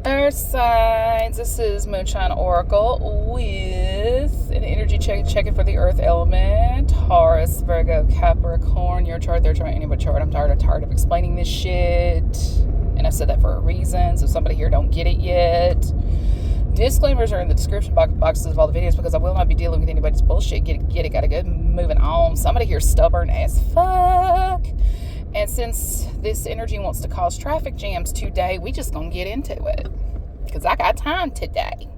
Earth signs, this is Moonshine Oracle with an energy checking for the earth element. Taurus, Virgo, Capricorn, your chart, their chart, anybody's chart. I'm tired of explaining this shit. And I said that for a reason, so somebody here don't get it yet. Disclaimers are in the description boxes of all the videos because I will not be dealing with anybody's bullshit. Get it, gotta go. Moving on. Somebody here stubborn as fuck. And since this energy wants to cause traffic jams today, we just gonna get into it. Because I got time today.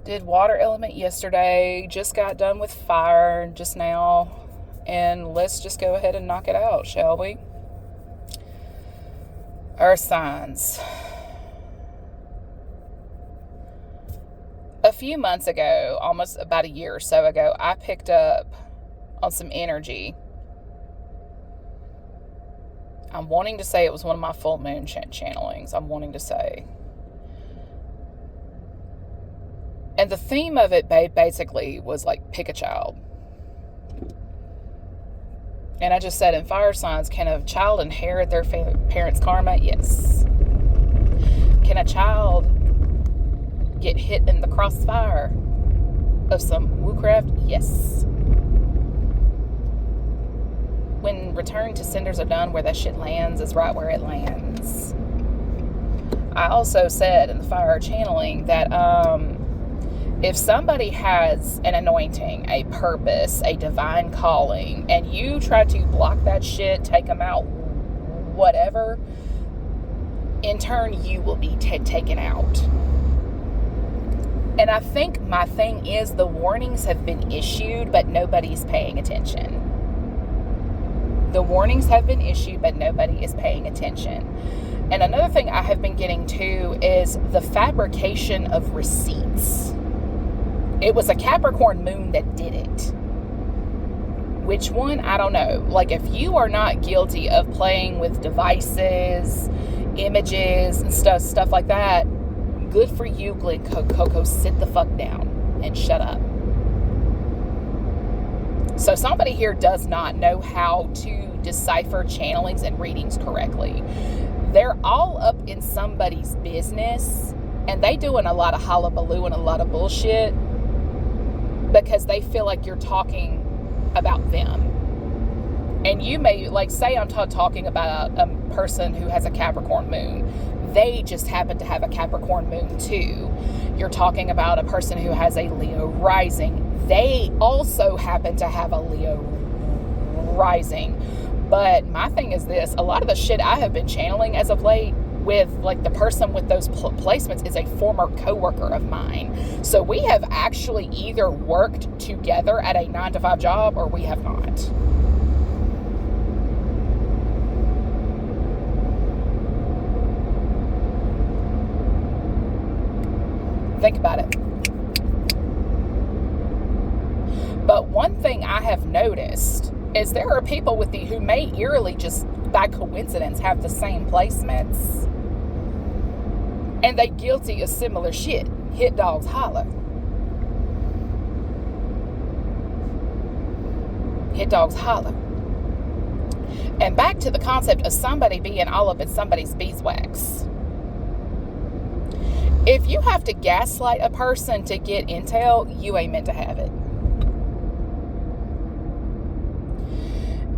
Did water element yesterday. Just got done with fire just now. And let's just go ahead and knock it out, shall we? Earth signs. A few months ago, almost about a year or so ago, I picked up on some energy. I'm wanting to say it was one of my full moon channelings. I'm wanting to say. And the theme of it basically was like, pick a child. And I just said, in fire signs, can a child inherit their parents' karma? Yes. Can a child get hit in the crossfire of some woocraft? Yes. When return to cinders are done, where that shit lands is right where it lands. I also said in the fire channeling that if somebody has an anointing, a purpose, a divine calling, and you try to block that shit, take them out, whatever, in turn you will be taken out. And I think my thing is the warnings have been issued, but nobody's paying attention. The warnings have been issued, but nobody is paying attention. And another thing I have been getting to is the fabrication of receipts. It was a Capricorn moon that did it. Which one? I don't know. Like, if you are not guilty of playing with devices, images, and stuff like that, good for you, Glen Coco. Sit the fuck down and shut up. So somebody here does not know how to decipher channelings and readings correctly. They're all up in somebody's business, and they doing a lot of hullabaloo and a lot of bullshit because they feel like you're talking about them. And you may, like, say I'm talking about a person who has a Capricorn moon. They just happen to have a Capricorn moon too. You're talking about a person who has a Leo rising. They also happen to have a Leo rising. But my thing is this, a lot of the shit I have been channeling as of late with, like, the person with those placements is a former coworker of mine. So we have actually either worked together at a 9-to-5 job or we have not. Think about it. But one thing I have noticed is there are people with who may eerily just by coincidence have the same placements, and they guilty of similar shit. Hit dogs holler. Hit dogs holler. And back to the concept of somebody being all up in somebody's beeswax. If you have to gaslight a person to get intel, you ain't meant to have it.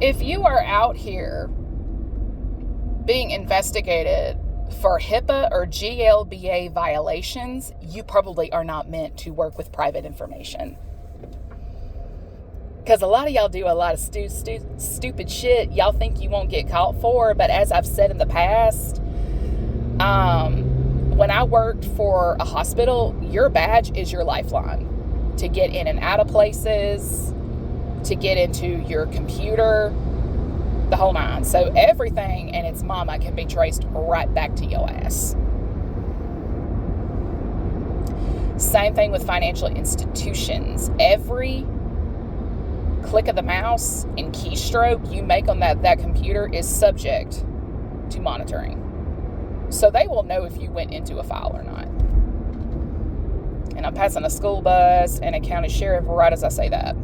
If you are out here being investigated for HIPAA or GLBA violations, you probably are not meant to work with private information. Because a lot of y'all do a lot of stupid shit y'all think you won't get caught for. But as I've said in the past, when I worked for a hospital, your badge is your lifeline to get in and out of places, to get into your computer, the whole nine. So everything and its mama can be traced right back to your ass. Same thing with financial institutions. Every click of the mouse and keystroke you make on that computer is subject to monitoring. So they will know if you went into a file or not. And I'm passing a school bus and a county sheriff right as I say that.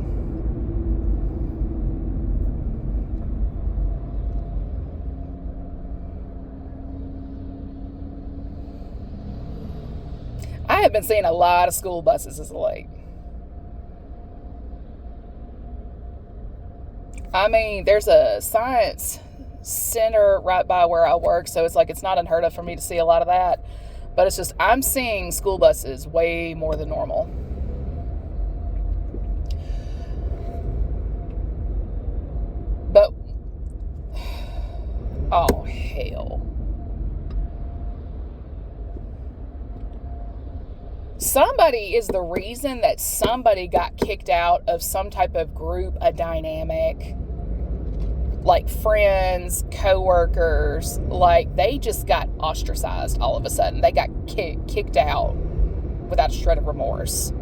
have been seeing a lot of school buses as of late. I mean, there's a science center right by where I work, so it's like it's not unheard of for me to see a lot of that. But it's just, I'm seeing school buses way more than normal. But, oh, hell. Somebody is the reason that somebody got kicked out of some type of group, a dynamic, like friends, co-workers, like they just got ostracized all of a sudden. They got kicked out without a shred of remorse.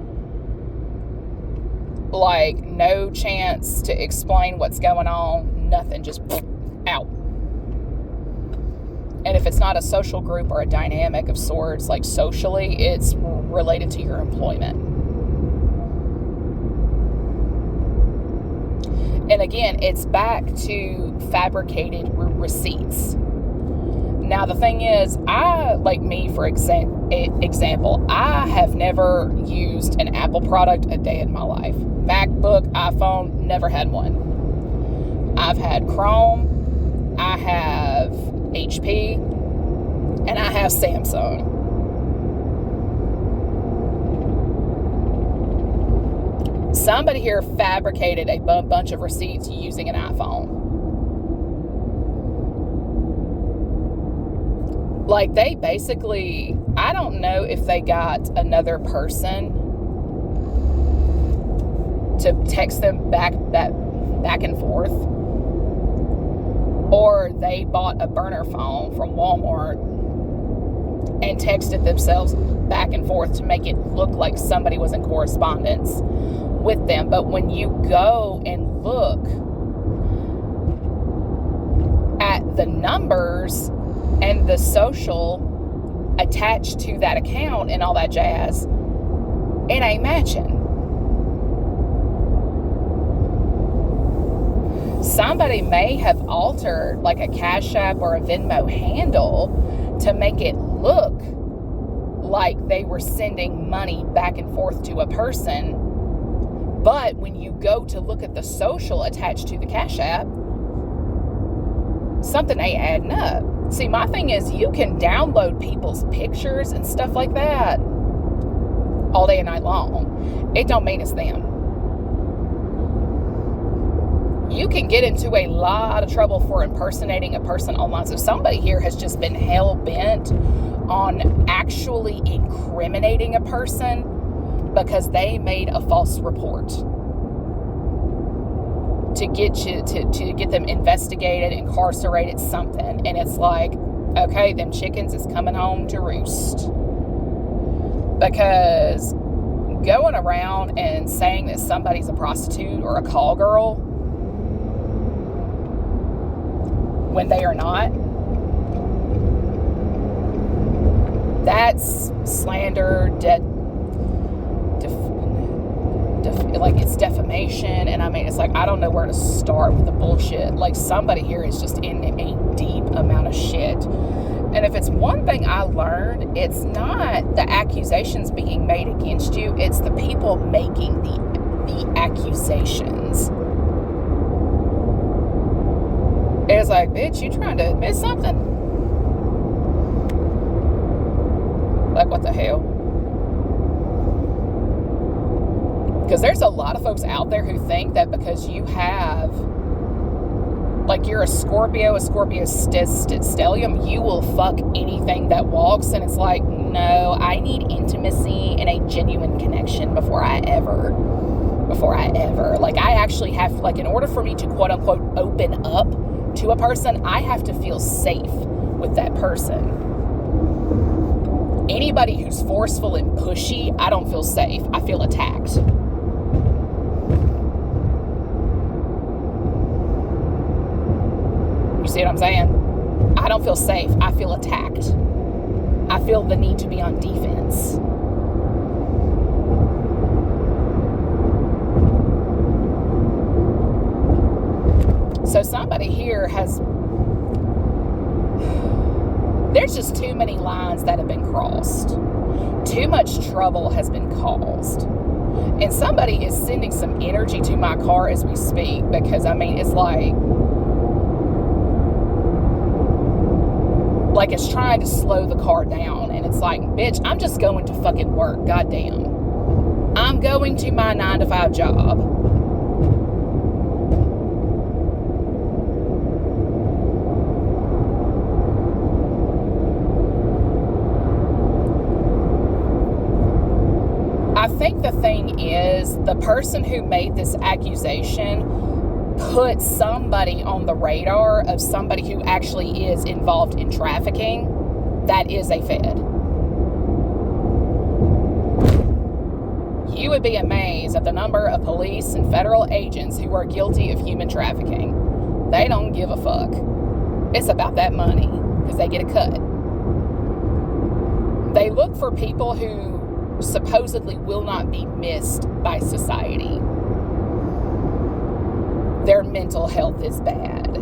Like no chance to explain what's going on, nothing, just out. And if it's not a social group or a dynamic of sorts, like socially, it's related to your employment. And again, it's back to fabricated receipts. Now, the thing is, like me, for example, I have never used an Apple product a day in my life. MacBook, iPhone, never had one. I've had Chrome, I have HP, and I have Samsung. Somebody here fabricated a bunch of receipts using an iPhone. Like they basically, I don't know if they got another person to text them back and forth, or they bought a burner phone from Walmart and texted themselves back and forth to make it look like somebody was in correspondence with them. But when you go and look at the numbers and the social attached to that account and all that jazz, it ain't matching. Somebody may have altered like a Cash App or a Venmo handle to make it look like they were sending money back and forth to a person. But when you go to look at the social attached to the Cash App, something ain't adding up. See, my thing is you can download people's pictures and stuff like that all day and night long. It don't mean it's them. You can get into a lot of trouble for impersonating a person online. So somebody here has just been hell-bent on actually incriminating a person because they made a false report to get you to get them investigated, incarcerated, something. And it's like, okay, them chickens is coming home to roost. Because going around and saying that somebody's a prostitute or a call girl when they are not, that's slander, like it's defamation. And I mean, it's like, I don't know where to start with the bullshit. Like somebody here is just in a deep amount of shit. And if it's one thing I learned, it's not the accusations being made against you, it's the people making the accusations. It's like, bitch, you trying to admit something? Like, what the hell? Because there's a lot of folks out there who think that because you have, like, you're a Scorpio stellium, you will fuck anything that walks. And it's like, no, I need intimacy and a genuine connection before I ever, like, I actually have, like, in order for me to quote unquote open up to a person, I have to feel safe with that person. Anybody who's forceful and pushy, I don't feel safe. I feel attacked. You see what I'm saying? I don't feel safe. I feel attacked. I feel the need to be on defense. So somebody here has, there's just too many lines that have been crossed. Too much trouble has been caused. And somebody is sending some energy to my car as we speak, because, I mean, it's like it's trying to slow the car down. And it's like, bitch, I'm just going to fucking work. Goddamn. I'm going to my 9-to-5 job. I think the thing is, the person who made this accusation put somebody on the radar of somebody who actually is involved in trafficking that is a Fed. You would be amazed at the number of police and federal agents who are guilty of human trafficking. They don't give a fuck. It's about that money, because they get a cut. They look for people who supposedly will not be missed by society. Their mental health is bad.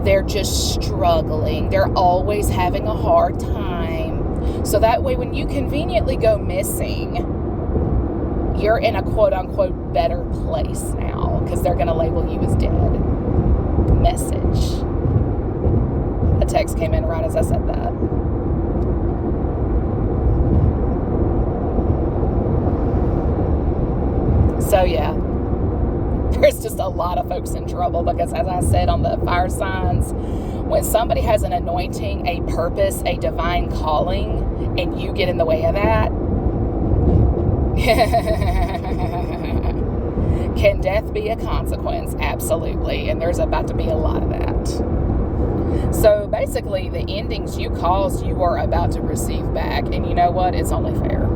They're just struggling. They're always having a hard time. So that way, when you conveniently go missing, you're in a quote-unquote better place now, because they're going to label you as dead. Message. A text came in right as I said that. So yeah, there's just a lot of folks in trouble, because, as I said on the fire signs, when somebody has an anointing, a purpose, a divine calling, and you get in the way of that, can death be a consequence? Absolutely. And there's about to be a lot of that. So basically, the endings you caused, you are about to receive back. And you know what? It's only fair.